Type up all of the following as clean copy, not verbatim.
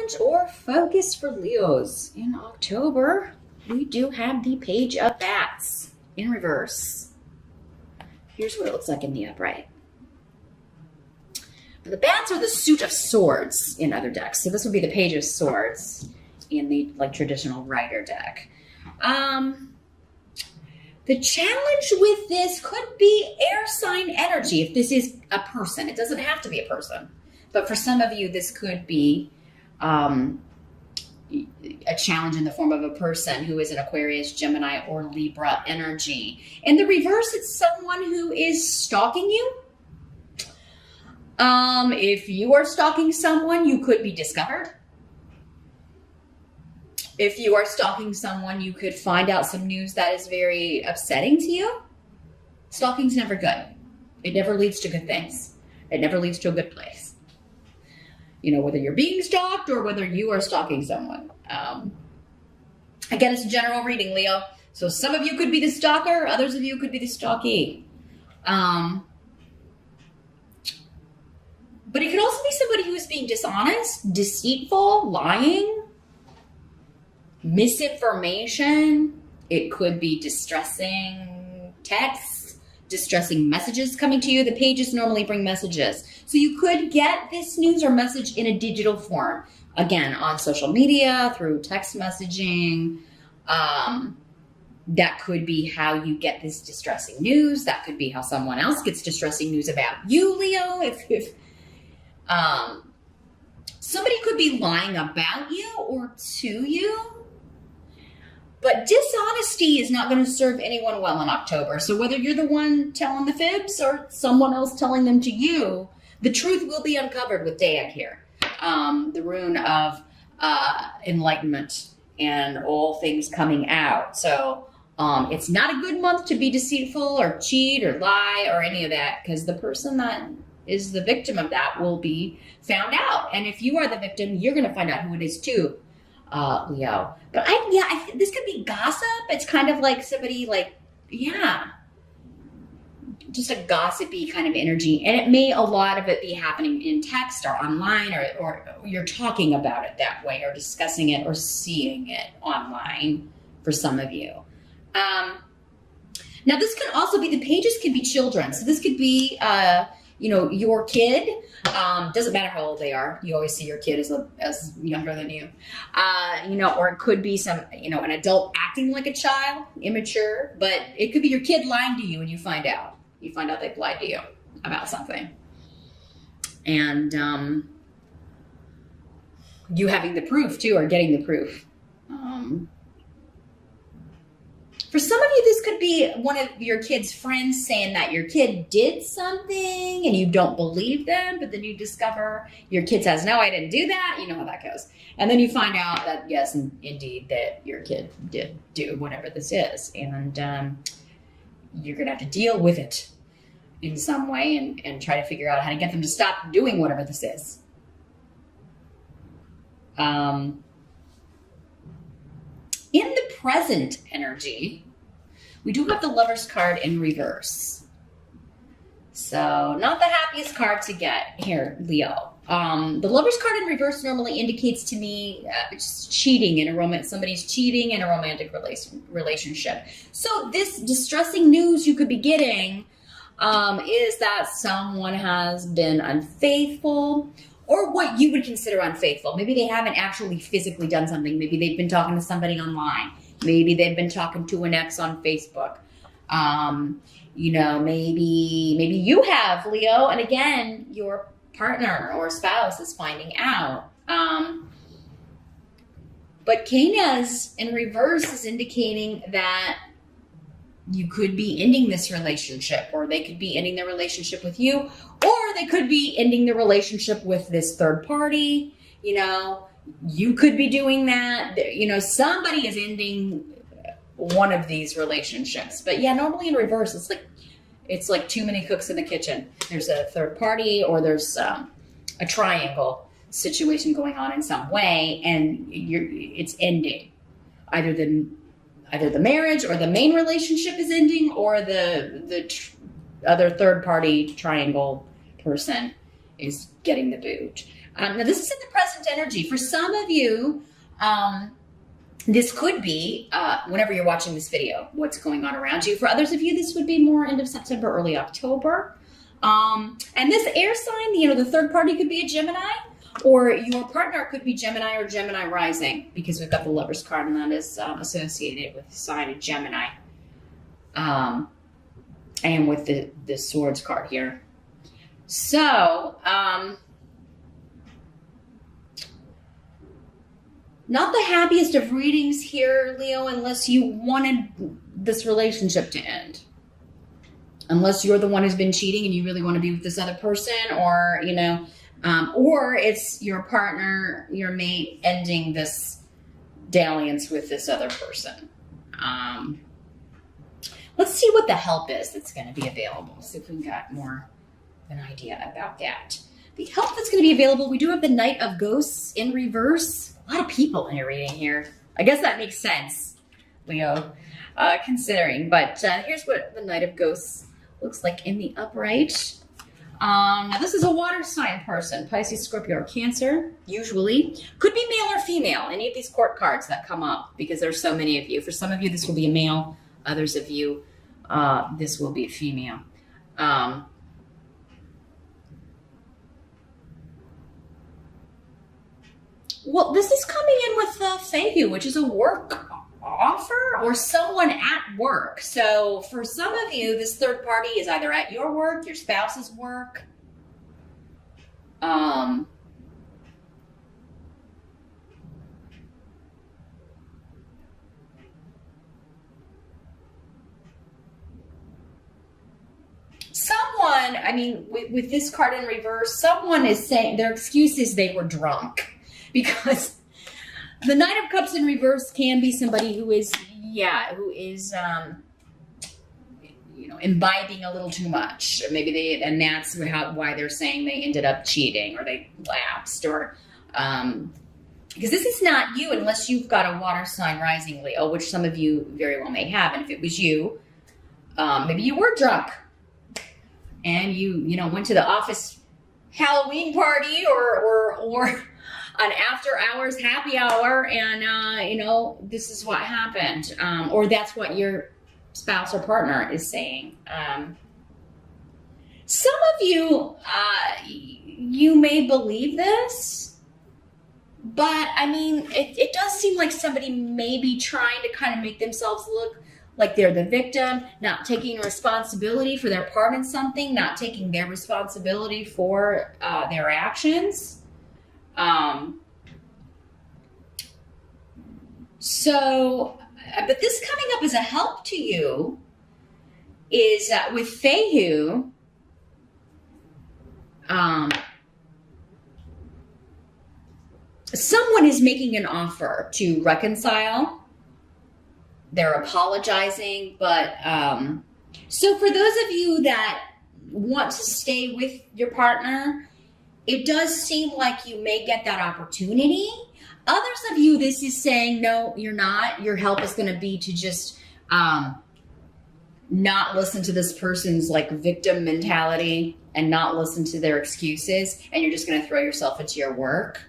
challenge or focus for Leos in October, we do have the Page of Bats in reverse. Here's what it looks like in the upright. The bats are the suit of swords in other decks. So this would be the Page of Swords in the traditional Rider deck. The challenge with this could be air sign energy if this is a person. It doesn't have to be a person. But for some of you, this could be a challenge in the form of a person who is an Aquarius, Gemini, or Libra energy. In the reverse, it's someone who is stalking you. If you are stalking someone, you could be discovered. If you are stalking someone, you could find out some news that is very upsetting to you. Stalking's never good. It never leads to good things. It never leads to a good place. You know, whether you're being stalked or whether you are stalking someone. Again, it's a general reading, Leo. So some of you could be the stalker, others of you could be the stalkee. But it could also be somebody who is being dishonest, deceitful, lying, misinformation. It could be distressing texts, distressing messages coming to you. The pages normally bring messages. So you could get this news or message in a digital form. Again, on social media, through text messaging. That could be how you get this distressing news. That could be how someone else gets distressing news about you, Leo. If somebody could be lying about you or to you. But dishonesty is not going to serve anyone well in October. So whether you're the one telling the fibs or someone else telling them to you, the truth will be uncovered with Deag here. The rune of enlightenment and all things coming out. So it's not a good month to be deceitful or cheat or lie or any of that, because the person that is the victim of that will be found out. And if you are the victim, you're going to find out who it is too. Leo. But this could be gossip. It's kind of like somebody just a gossipy kind of energy. And it may, a lot of it be happening in text or online, or you're talking about it that way, or discussing it or seeing it online for some of you. Now this could also be, the pages could be children. So this could be, your kid. Doesn't matter how old they are. You always see your kid as younger than you. Or it could be an adult acting like a child, immature, but it could be your kid lying to you and you find out. You find out they've lied to you about something. And you having the proof too, or getting the proof. For some of you, this could be one of your kid's friends saying that your kid did something and you don't believe them, but then you discover your kid says, no, I didn't do that. You know how that goes. And then you find out that, yes, indeed, that your kid did do whatever this is. And you're going to have to deal with it in some way and try to figure out how to get them to stop doing whatever this is. In the present energy, we do have the Lover's card in reverse. So not the happiest card to get here, Leo. The Lover's card in reverse normally indicates to me just cheating in a romance. Somebody's cheating in a romantic relationship. So this distressing news you could be getting is that someone has been unfaithful, or what you would consider unfaithful. Maybe they haven't actually physically done something. Maybe they've been talking to somebody online. Maybe they've been talking to an ex on Facebook. Maybe you have, Leo, and again, your partner or spouse is finding out. But Canas in reverse is indicating that you could be ending this relationship, or they could be ending their relationship with you, or they could be ending the relationship with this third party. You could be doing that. Somebody is ending one of these relationships. But yeah, normally in reverse, it's like too many cooks in the kitchen. There's a third party, or there's a triangle situation going on in some way, and it's ending. Either the marriage or the main relationship is ending, or the other third party triangle person is getting the boot. Now, this is in the present energy. For some of you, this could be, whenever you're watching this video, what's going on around you. For others of you, this would be more end of September, early October. And this air sign, the third party could be a Gemini, or your partner could be Gemini or Gemini rising, because we've got the Lover's card, and that is associated with the sign of Gemini. And with the Swords card here. So, not the happiest of readings here, Leo, unless you wanted this relationship to end. Unless you're the one who's been cheating and you really want to be with this other person, or, or it's your partner, your mate, ending this dalliance with this other person. Let's see what the help is that's going to be available. See if we got more of an idea about that. The help that's going to be available, we do have the Knight of Ghosts in reverse. A lot of people in your reading here. I guess that makes sense, Leo, considering. But here's what the Knight of Ghosts looks like in the upright. Now, this is a water sign person, Pisces, Scorpio, or Cancer, usually. Could be male or female, any of these court cards that come up, because there's so many of you. For some of you, this will be a male. Others of you, this will be a female. Well, this is coming in with Fehu, which is a work offer or someone at work. So for some of you, this third party is either at your work, your spouse's work. Someone, I mean, with this card in reverse, someone is saying their excuse is they were drunk, because the Knight of Cups in reverse can be somebody who is, imbibing a little too much. Maybe and that's why they're saying they ended up cheating, or they lapsed, or, because this is not you unless you've got a water sign rising, Leo, which some of you very well may have. And if it was you, maybe you were drunk and you went to the office Halloween party or an after hours happy hour, and this is what happened, or that's what your spouse or partner is saying. Some of you, you may believe this, but I mean, it does seem like somebody may be trying to kind of make themselves look like they're the victim, not taking responsibility for their part in something, not taking their responsibility for their actions. But this coming up as a help to you is with Fehu, someone is making an offer to reconcile. They're apologizing, but so for those of you that want to stay with your partner, it does seem like you may get that opportunity. Others of you, this is saying, no, you're not. Your help is going to be to just not listen to this person's victim mentality and not listen to their excuses, and you're just going to throw yourself into your work.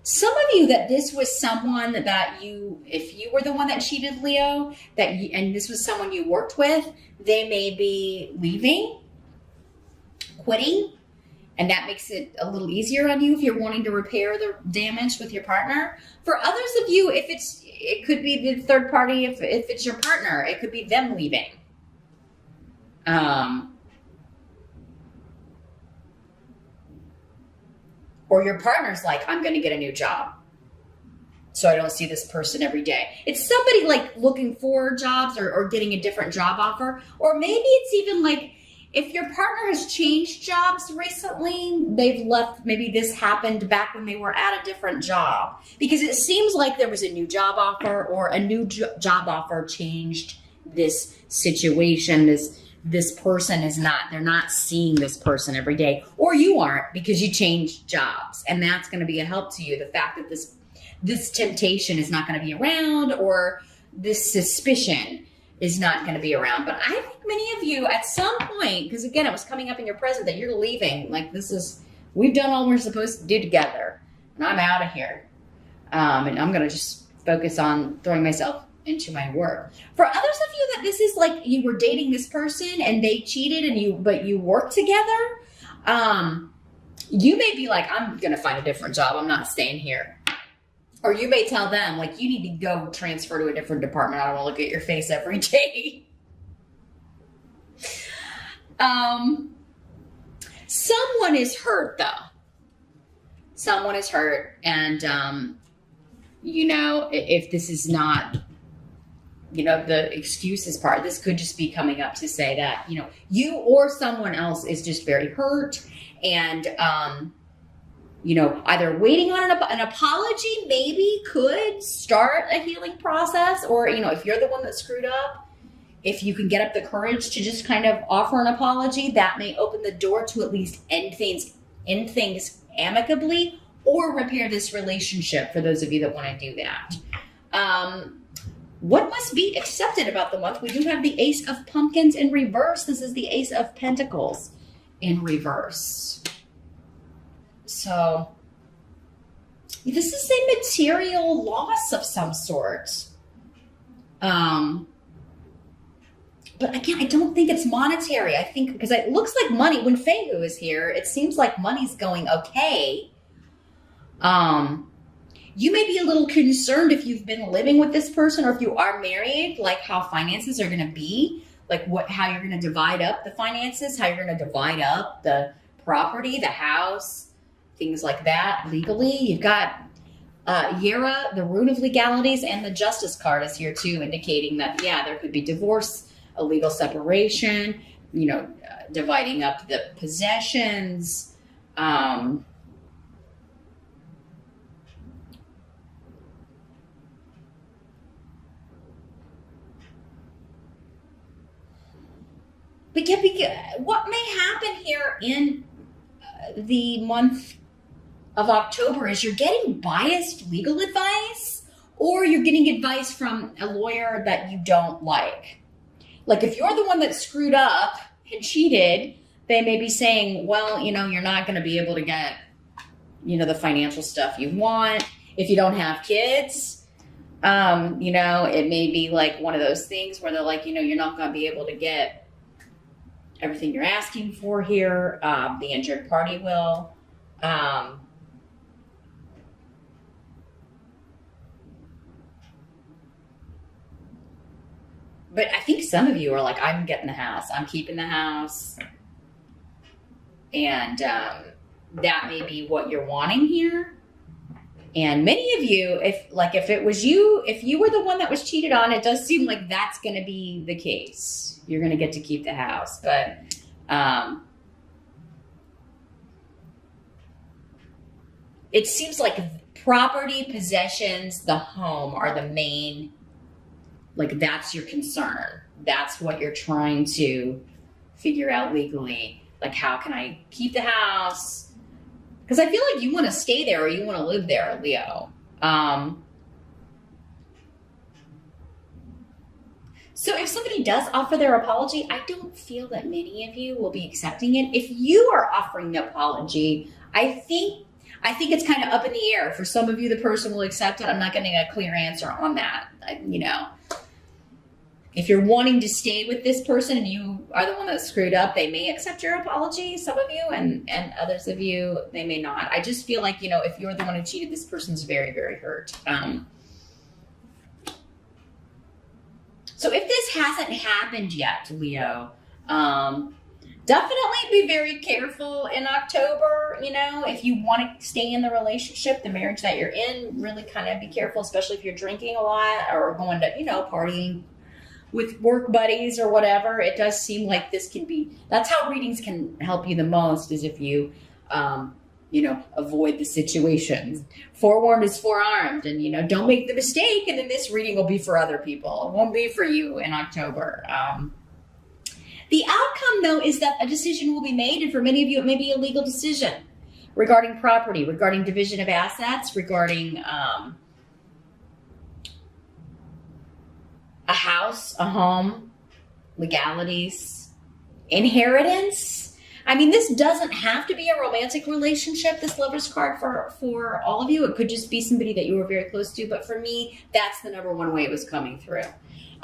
Some of you, that this was someone that if you were the one that cheated, Leo, and this was someone you worked with, they may be leaving, quitting, and that makes it a little easier on you if you're wanting to repair the damage with your partner. For others of you, it could be the third party. If it's your partner, it could be them leaving. Or your partner's like, I'm going to get a new job, so I don't see this person every day. It's somebody looking for jobs or getting a different job offer. Or maybe it's even if your partner has changed jobs recently, they've left, maybe this happened back when they were at a different job. Because it seems like there was a new job offer, or a new job offer changed this situation. This person they're not seeing this person every day, or you aren't, because you changed jobs, and that's going to be a help to you. The fact that this temptation is not going to be around, or this suspicion is not going to be around. But I think many of you at some point, because again, it was coming up in your present that you're leaving. Like we've done all we're supposed to do together, and I'm out of here. And I'm going to just focus on throwing myself into my work. For others of you that this is like you were dating this person and they cheated but you worked together, you may be like, I'm going to find a different job. I'm not staying here. Or you may tell them, like, you need to go transfer to a different department. I don't want to look at your face every day. Someone is hurt, though. Someone is hurt. And, if this is not, the excuses part, this could just be coming up to say that, you or someone else is just very hurt. And, either waiting on an apology maybe could start a healing process, or, if you're the one that screwed up, if you can get up the courage to just kind of offer an apology, that may open the door to at least end things amicably or repair this relationship for those of you that want to do that. What must be accepted about the month? We do have the Ace of Pumpkins in reverse. This is the Ace of Pentacles in reverse. So this is a material loss of some sort. But again, I don't think it's monetary. I think because it looks like money, when Fehu is here, it seems like money's going okay. You may be a little concerned if you've been living with this person or if you are married, like how finances are going to be, like how you're going to divide up the finances, how you're going to divide up the property, the house, things like that legally. You've got Yera, the rune of legalities, and the Justice card is here too, indicating that, there could be divorce, a legal separation, dividing up the possessions. But what may happen here in the month of October is you're getting biased legal advice, or you're getting advice from a lawyer that you don't like. Like if you're the one that screwed up and cheated, they may be saying, well, you're not going to be able to get, the financial stuff you want. If you don't have kids, it may be like one of those things where they're like, you're not going to be able to get everything you're asking for here. The injured party will. But I think some of you are like, I'm getting the house. I'm keeping the house. And that may be what you're wanting here. And many of you, if it was you, if you were the one that was cheated on, it does seem like that's going to be the case. You're going to get to keep the house. But it seems like property, possessions, the home are the main, like that's your concern. That's what you're trying to figure out legally. Like, how can I keep the house? Because I feel like you want to stay there or you want to live there, Leo. So if somebody does offer their apology, I don't feel that many of you will be accepting it. If you are offering the apology, I think it's kind of up in the air. For some of you, the person will accept it. I'm not getting a clear answer on that. If you're wanting to stay with this person and you are the one that screwed up, they may accept your apology, some of you, and others of you, they may not. I just feel like, if you're the one who cheated, this person's very, very hurt. So if this hasn't happened yet, Leo, definitely be very careful in October. If you want to stay in the relationship, the marriage that you're in, really kind of be careful, especially if you're drinking a lot or going to, partying with work buddies or whatever. It does seem like this can be, that's how readings can help you the most, is if you, avoid the situations. Forewarned is forearmed, and, don't make the mistake. And then this reading will be for other people. It won't be for you in October. The outcome, though, is that a decision will be made. And for many of you, it may be a legal decision regarding property, regarding division of assets, regarding, a house, a home, legalities, inheritance. I mean, this doesn't have to be a romantic relationship, this Lover's card for all of you. It could just be somebody that you were very close to. But for me, that's the number one way it was coming through.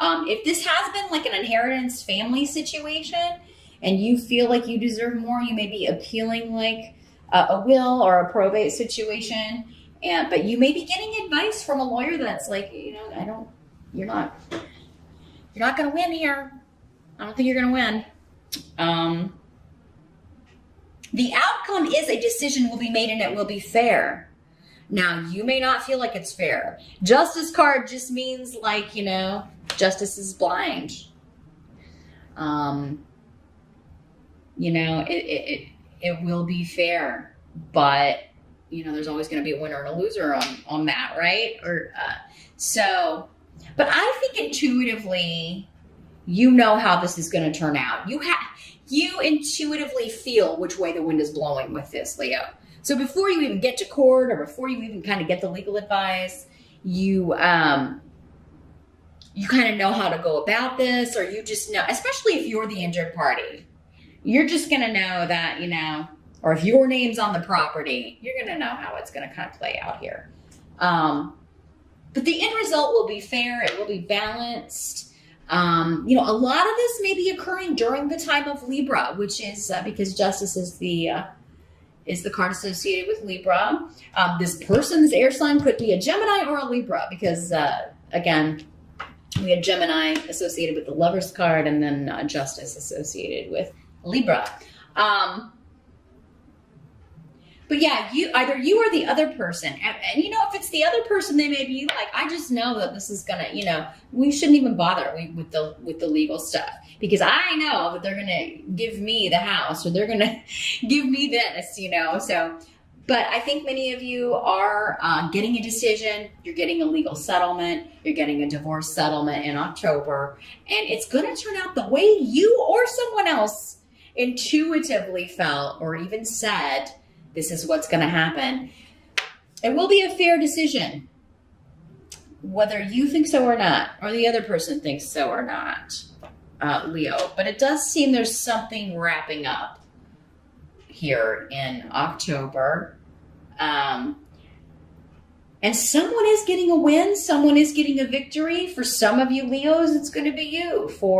If this has been like an inheritance family situation and you feel like you deserve more, you may be appealing like a will or a probate situation. But you may be getting advice from a lawyer that's like, you're not going to win here. I don't think you're going to win. The outcome is a decision will be made and it will be fair. Now, you may not feel like it's fair. Justice card just means like, justice is blind. It will be fair, but there's always going to be a winner and a loser on that, right? But I think intuitively, how this is going to turn out. You intuitively feel which way the wind is blowing with this, Leo. So before you even get to court or before you even kind of get the legal advice, you kind of know how to go about this, or you just know, especially if you're the injured party, you're just going to know that, or if your name's on the property, you're going to know how it's going to kind of play out here. But the end result will be fair. It will be balanced. A lot of this may be occurring during the time of Libra, which is because justice is the card associated with Libra. This person's air sign could be a Gemini or a Libra because, again, we had Gemini associated with the Lover's card and then justice associated with Libra. But yeah, either you or the other person. And if it's the other person, they may be like, I just know that this is going to, we shouldn't even bother with the legal stuff because I know that they're going to give me the house or they're going to give me this, So, but I think many of you are getting a decision. You're getting a legal settlement. You're getting a divorce settlement in October. And it's going to turn out the way you or someone else intuitively felt or even said, this is what's going to happen. It will be a fair decision, whether you think so or not, or the other person thinks so or not, Leo. But it does seem there's something wrapping up here in October. And someone is getting a win. Someone is getting a victory. For some of you Leos, it's going to be you. For